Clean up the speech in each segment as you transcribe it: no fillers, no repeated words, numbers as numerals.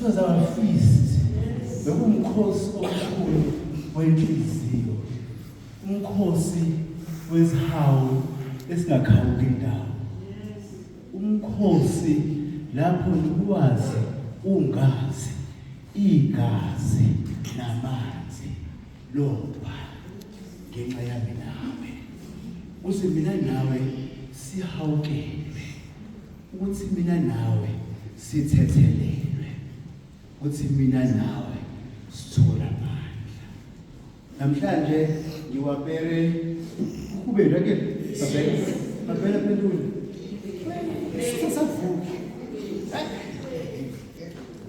It was our feast. Bekumkhosi omkhulu wenhliziyo. Umkhosi wezihawu esingakhawuki indawo. Umkhosi lapho nikwazi ungazi, igazi namanzi loba ngenxa yami nawe. Uthi mina nawe sihawukelwe. Uthi mina nawe sithethelelwe. Uthi mina nawe sithola amandla. Namhlanje ngiwapere kube reke babela pendule. Sisavuka.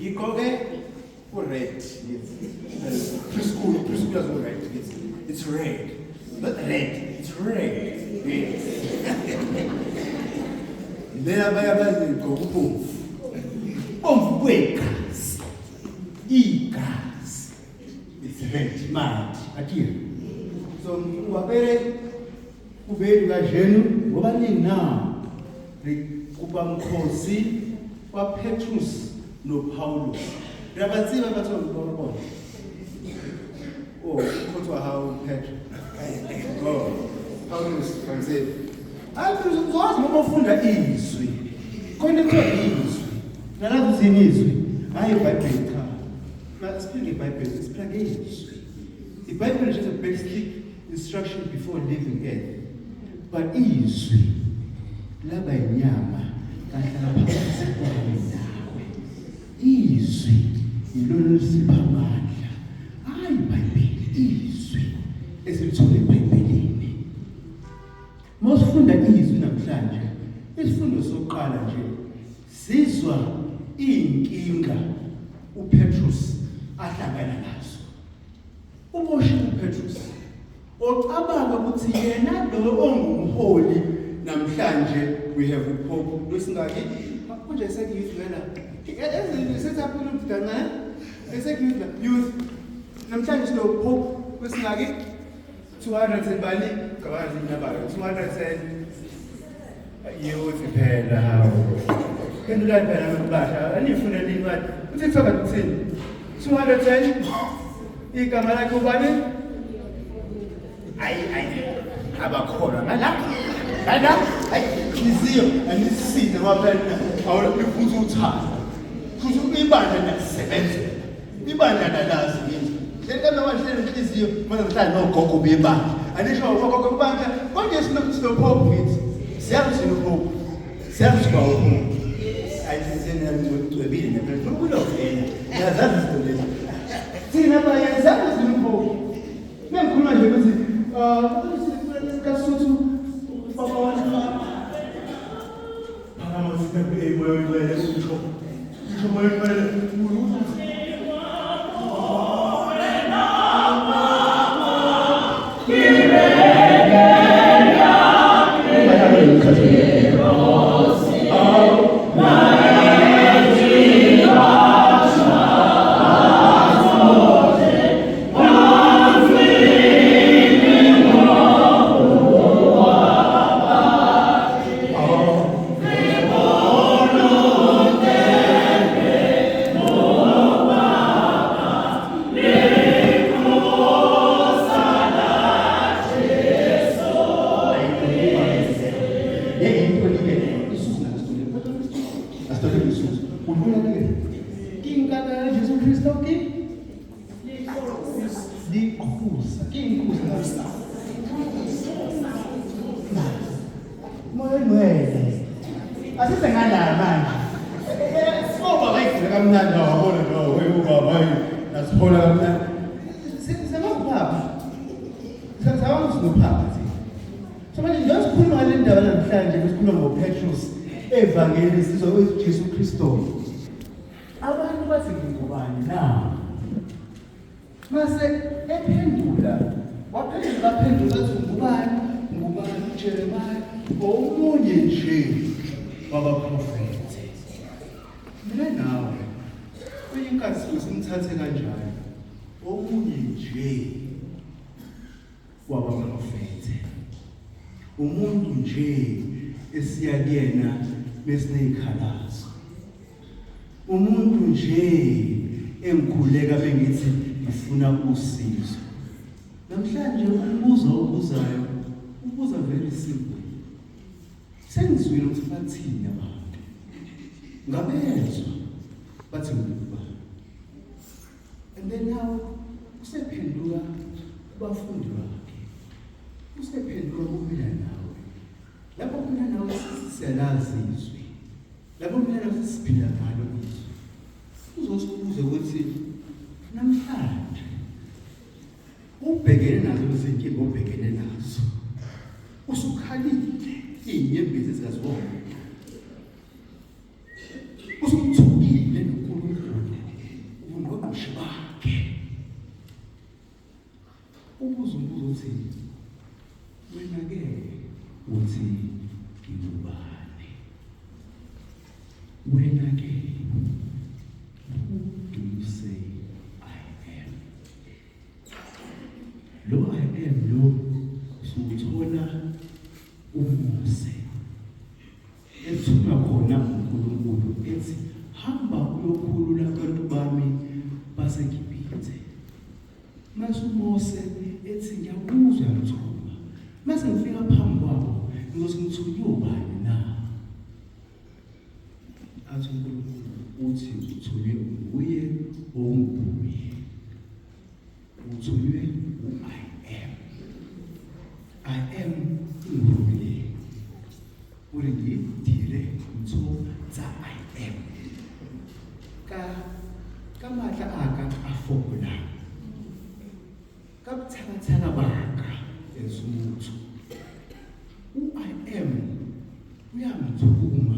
Ikoke red. Preschool is red. It's red. Not red. It's red. Leyabayabazi ngokubomvu. Bomvu kwegazi. Igazi. It's red mad. Akia. So wapere kubeli kajenu ngoba ningi na kuba mkhosi wa Petrus no Paulus. Rabatsiba batho ngibona. Oh, kuthwa how Petrus. Oh, Paulus kanze. Abantu uzokwazi ngoba ufunda izwi. Konke izwi. Nalapho zinizwi. Hayi iBhayibheli cha. But speaking iBhayibheli, it's plugin. The Bible is just a basic instruction before leaving earth. But izwi laba inyama kahlala phakathi kwami nawe. Izwi yilona lisipha amandla. Hayi iBhayibheli, izwi esithole eBhayibhelini. Mosifunda izwi namhlanje, isifundo sokuqala nje sizwa inkinga uPetrus ahlangana nazo. Umoshe uPetrus ocabanga ukuthi yena lo ongumholi namhlanje we have a pope losingaki konje sekuyivela esethaphula umdana esekuyivela youth namhlanje sino pope losingaki 200 bali kabazi nabayo 200 youth phela hawo kendula phela mabasha anifuna lingwathi uthi kusoka kuthini 210 igama lakhe ubani ay abakhona ngala inhliziyo anisisize waphela awula ifuthi uthanda futhi ibandla nasebenzela ibandla nalazi ngithi lentana wahlele inhliziyo manje mhlanje nogogo bebandla anisho ugogo bebandla konke sinopope ngithi siyazi sinopope siyazi kwawo ayisizene ngicwebile nephela kulokho yazazi izinto thina bayenza sinopope bengikhuluma nje ukuthi kasuthu baba wami phakama sibe emoyeni usho moyeni evangeli sizokwenza uJesu Kristu abantu bathi ngubani na mase ephendula waphendula athi ngubani uJeremiah omunye nje wabaprofeti mina nawe uyinkazi usimthathe kanjani omunye nje wabaprofeti umuntu nje esiyakuyena besineyikhalazo umuntu nje engikhuleka bengithi ngifuna usizo. Namhlanje umbuzo obuzayo ubuza very simple. Sengizwile ukuthi bathini abantu. Ngabezwa bathi ukuba. And then now usephenduka kubafundi bakhe. Usephenduka kumina nawe. Lapho mina nawe siyalazi izwi. Lapho mina nawe siphila ngalo izwi. Uzosibuza ukuthi namhlanje ubhekene nazo izinkinga obhekene nazo. Usukhalile inyembezi ezingazibona. Usumthukile noNkulunkulu ubungqongqoshe bakhe. Ubuza umbuzo uthi wena-ke uthi ngingubani? Wena-ke who do you say I am? Lo I am lo suthola uMose ethuma khona uNkulunkulu ethi hamba uyokhulula abantu bami baseGibhithe. Mase uMose ethi ngiyakuzwa ngithuma. Mase ngifika phambi kwabo ngizothi ngithunywe ubani na? Athi uNkulunkulu uthi uthunywe nguye onguye. Uthunywe I am nguye. Uri ngidire ngitho tsa I am. Ka matla aka afola. Ka buthakathaka baka ezumuthu. I am uyamthuma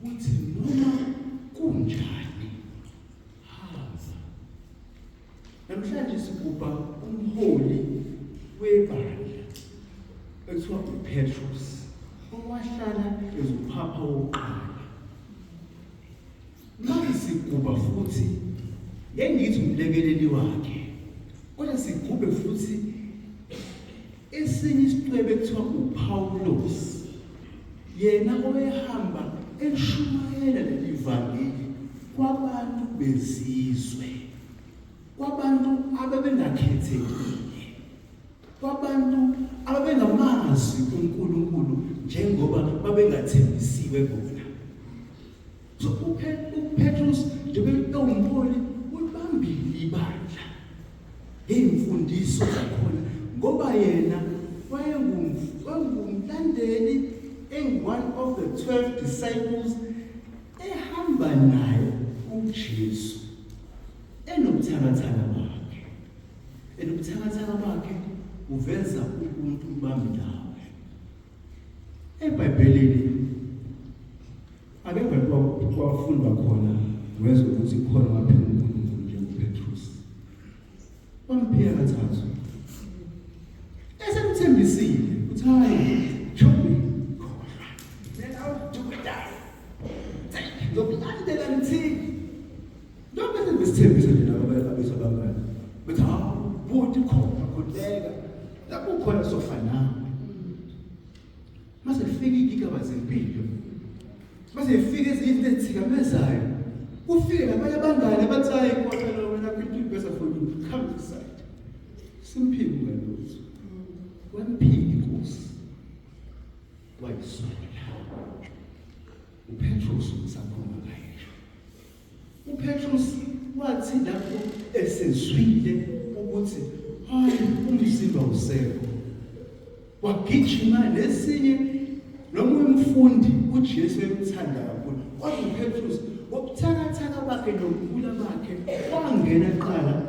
uthi noma kunjani hamba. Namhlanje sikuba umholi webandla ekuthiwa uPetrus. Owahlala ezophapha wokuqala. Manje sikuba futhi yengithi umlekeleli wakhe. Kodwa sigube futhi esinye isiqwebe ekuthiwa uPawulos. Yena oyehamba eshumayela leli vangeli kwabantu bezizwe. Kwabantu ababengakhethekile. Kwabantu ababengamazi uNkulunkulu njengoba babengathembisiwe bona. So uPetrus njengoba umholi ubambile ibandla ngezimfundiso zakhona ngoba yena wayengumlandeli one of the 12 disciples ehamba naye uJesu enobuthakathaka bakhe. Enobuthakathaka bakhe uveza ubuntu bami nawe. eBhayibhelini ake kwafundwa khona wezwe ukuthi khona waphela uNkulunkulu njengoPetrus. Wamphika kathathu. Esemthembisile uthi hayi chomi khohlwa. Then I'll do it die. Ngokulandela nithini? Noma besithembisa nje ababesha bangani. Bethi buthi khona khuleka. Lapho khona sofana. Mase fika igigaba zempilo. Mase fika izinto ezithikameza. Ufike nabanye abangane abathayi kwaphela wena kwinto besa for you come to side. Simphile ngalutho. Wamphika inkosi. Wayisola. uPetrus usakhuluma ngaye. uPetrus wathi lapho esezwile ukuthi hayi umzimba usekho. Wagijima lesinye nomunye umfundi uJesu emthanda kakhulu. Kodwa uPetrus ngokuthakathaka bakhe nokukhula bakhe wangena eqala.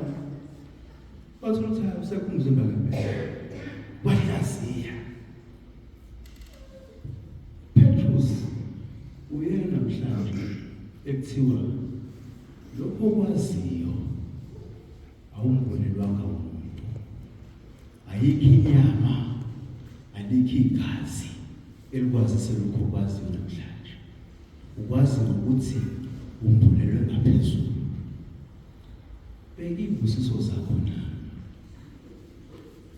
Wathi usekho umzimba kaMeya. Wahlaziya. Petrus uyena namhlanje ekuthiwa lokho kwaziyo awumbonelwanga umuntu. Ayikho inyama, alikho igazi elikwazi selokho kwaziyo namhlanje. Ukwazi ukuthi umbonelwe ngaphezulu. Beka imbusiso zakho na.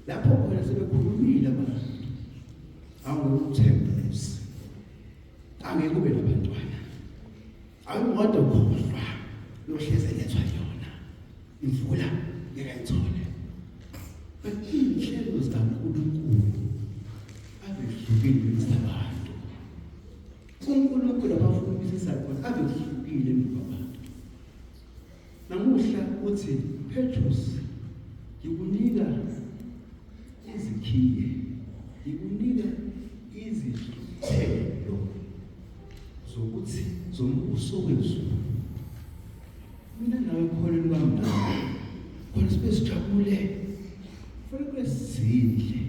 Lapho khona sebekhulumile abantu. Awukuthemba Nkosi. Angeke ube nabantwana. awuwodwa ukhohlwa yohleze lethwa yona imvula ngekayithole. But inhlelo zikaNkulunkulu abehlukile kunabantu. uNkulunkulu abafundisa khona abehlukile kunabantu. Namuhla uthi Petrus ngikunika izikhiye, ngikunika izithelo zokuthi zombuso wezulu. Mina nawe kholweni kwami nawe khona sibe sijabule kufanele sizidle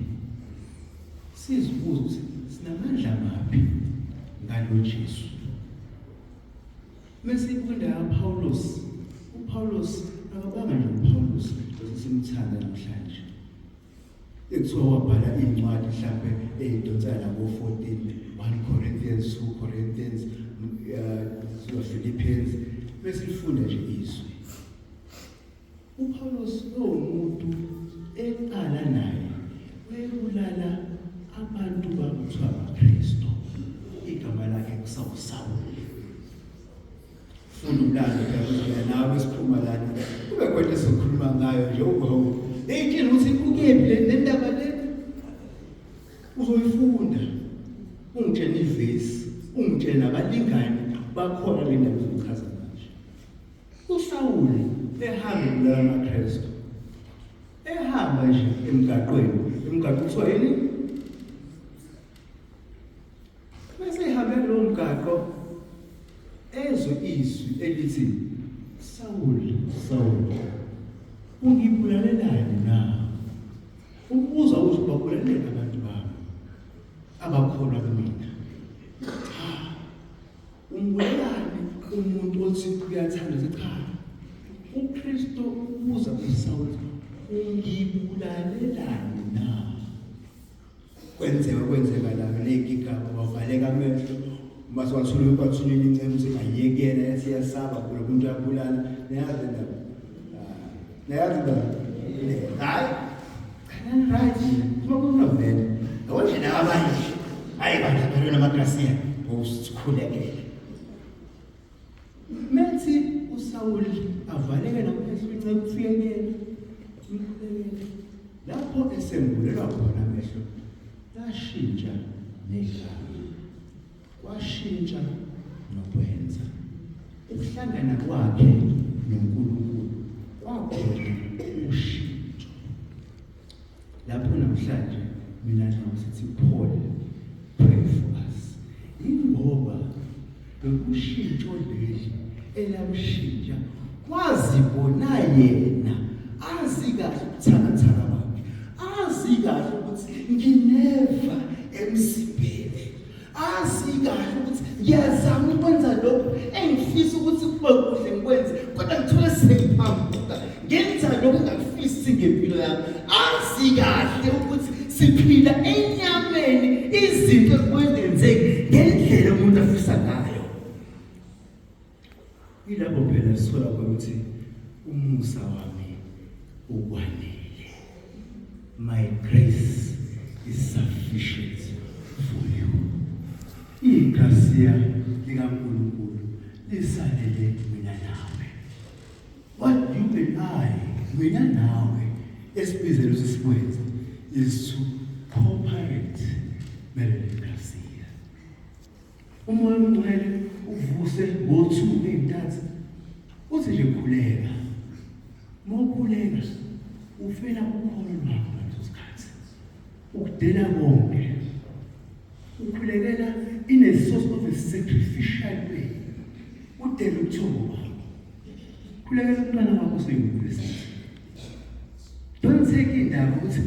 sizibuze ukuthi sinamandla maphi ngalo Jesu. Mase ikwenda kaPaulos, uPaulos akabanga nje uPaulos simthanda namhlanje. Ekuthiwa wabhala incwadi mhlambe eyidonsana ngo-14, 1 Corinthians, 2 Corinthians, Philippians, bese lifunda nje izwi. uPaulos umuntu eqala naye wayebulala abantu bakuthiwa abaKristu, igama lakhe kusawusawule. Funa umlando phela nawe esiphuma lana kube khona esikhuluma ngayo nje ugogo eyitshela ukuthi ukephi le ndaba le uzoyifunda. Ungitshela ivesi, ungitshela abalingani bakhona le ndaba zokuchaza manje. uSawule ehamba kulala amaKristu, ehamba nje emgaqweni, emgaqo kuthiwa yini? Bese ehamba kulowo mgaqo ezwe izwi elithi, Sawule, Sawule, ungibulalelani na? Ubuza ukuthi babulalela abantu bami abakholwa kumina. Umbulalani umuntu othi uyathanda cha. uKristu ubuza kuSawule, ungibulalelani na? Kwenzeka la lekigaba bavaleka amehlo. Mase wathula ukwathulile incebo ukuthi ayekela yathi yasaba kulo muntu yabulala neyazi ndaba. Neyazi ndaba. Hayi. Kana right. Kuma vele. Awonje nabanye. Hayi bantu namagrasiya usikhulekele. Methi uSawuli avaleke namehlo incebo kufikele. Lapho esembulelwa khona amehlo lashintsha negama. Washintsha nokwenza ukuhlangana kwakhe noNkulunkulu kwakhona ushintsho. Lapho namhlanje mina nawe sithi Paul, pray for us. Ingoba lokushintsho leli elamshintsha wazibona yena azi kahle ukuthakathaka bakhe, azi kahle ukuthi ngineva emsibheni, azi kahle ukuthi ngiyazama ukwenza lokho engifisa ukuthi kube kuhle ngikwenze, kodwa ngithola sengiphambuka ngenza lokho engakufisi ngempilo yami. Azi kahle ukuthi siphila enyameni, izinto ezikwenzeke ngendlela umuntu afisa ngayo. Ilapho phela sithola ukuthi umusa wami ukwanele. My grace is sufficient for you. Igrasiya likaNkulunkulu lisalele mina nawe. What you and I, mina nawe, esibizelo sesikwenza is to cooperate negrasiya. Umoya omngcwele uvuse ngo-2 ey'ntathu uthi nje khuleka. Mawukhuleka ufela ukholo lwakho ngaleso sikhathi, ukudela konke ukhulekela in a source of a sacrificial way. Udela ubuthongo bakho, khulekela umntwana wakho oseyunivesithi. Don't take indaba ukuthi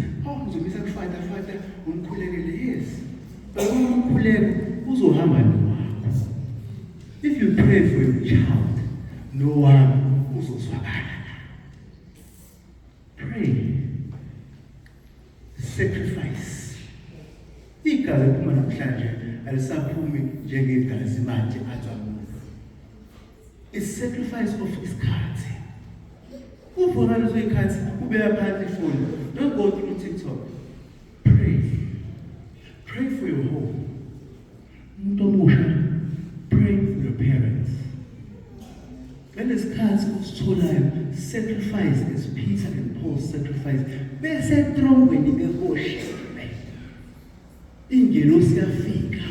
uzobisa kufata umkhulekele. Yes, but umkhuleko uzohamba nowakho. If you pray for your child, no one uzozwakala. Pray, sacrifice. Igazi liphuma namhlanje alisaphumi njengegazi manje athwa umuntu. It's sacrifice of isikhathi. Uvuna leso ikhathi ubeka phansi ifoni. Don't go through TikTok. Pray. Pray for your home. Umuntu omusha, pray for your parents. ngalesikhathi usitholayo sacrifice as Peter and Paul sacrifice bese trongweni behoshebe ingelosi yafika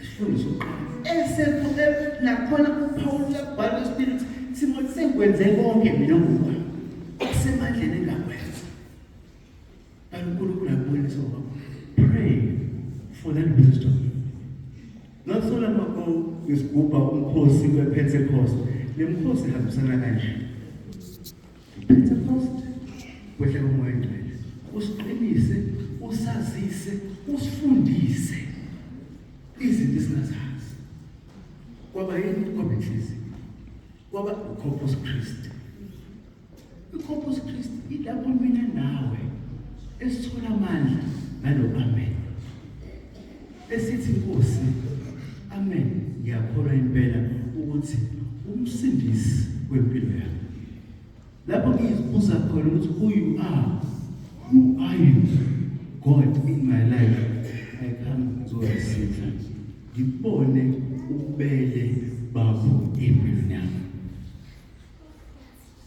isifundo sokuqala esephule nakhona uPaul labhala iSpirit Timothy sekwenze konke mina ngokwami okusemandleni engakwenza uNkulunkulu akubonisa ngoba pray for that wisdom. Not so long ago, ngisigubha umkhosi wePentecost. Le mkhosi ihambisana kanje. Pentecost kwehla komoya ngcwele. Usiqinise, usazise, usifundise izinto esingazazi. Kwaba yini kwaba inhliziyo? Kwaba uCorpus Christi. uCorpus Christi ilapho mina nawe esithola amandla ngalo amen. Esithi Nkosi amen ngiyakholwa impela ukuthi umsindisi wempilo yami lapho ngizibuza khona ukuthi who are you God in my life I come to receive ngibone ubele bakho empilweni yami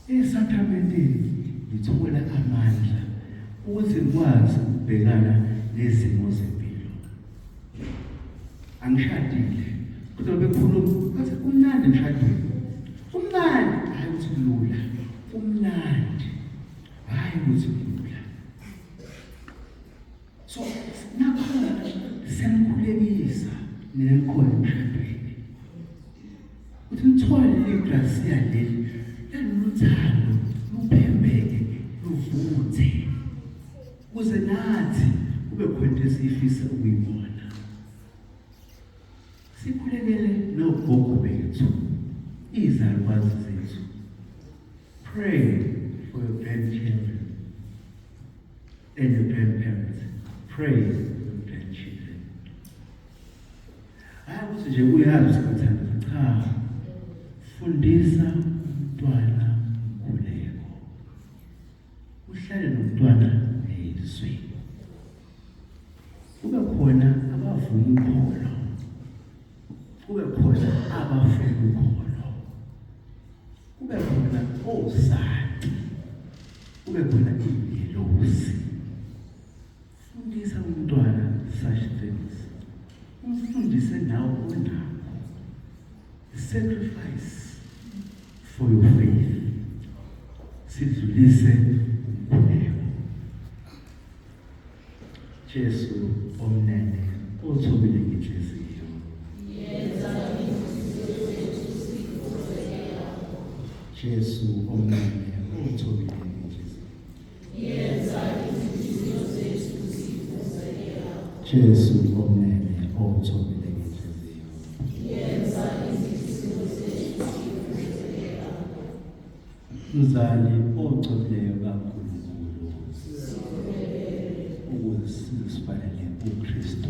esakramenteni ngithola amandla ukuthi ngikwazi ukubhekana nezimo zempilo. Angishadile kodwa bekhuluma ngathi kumnandi ngishadile kumnandi hayi ukuthi kulula kumnandi hayi ukuthi kulula so nakhona sengikhulekisa nenkolo emshadweni ukuthi ngithole igrasi yaleli loluthando luphembeke luvuthe ukuze nathi kube khona esifisa ukuyibona. Sikhulekele nogogo bethu izalukwazi zethu. Pray for your grandchildren and your grandparents. Pray for your grandchildren. Ukuthi nje uyazi sikuthanda cha fundisa umntwana ukhuleko. Uhlale nomntwana nezwi. Kube khona abavuma ukholo. Kube khona abafuna ukholo. Kube khona osati. Kube khona ingelosi. Fundisa umntwana such things. Umfundise nawe unakho. Sacrifice for your faith. Sidlulise umkhuleko. Jesu omnene othobile ngenhliziyo. Jesu omnene othobile ngenhliziyo. Jesu omnene othobile ngenhliziyo. Mzali othobile kaNkulunkulu ukuze sifanele uKristu.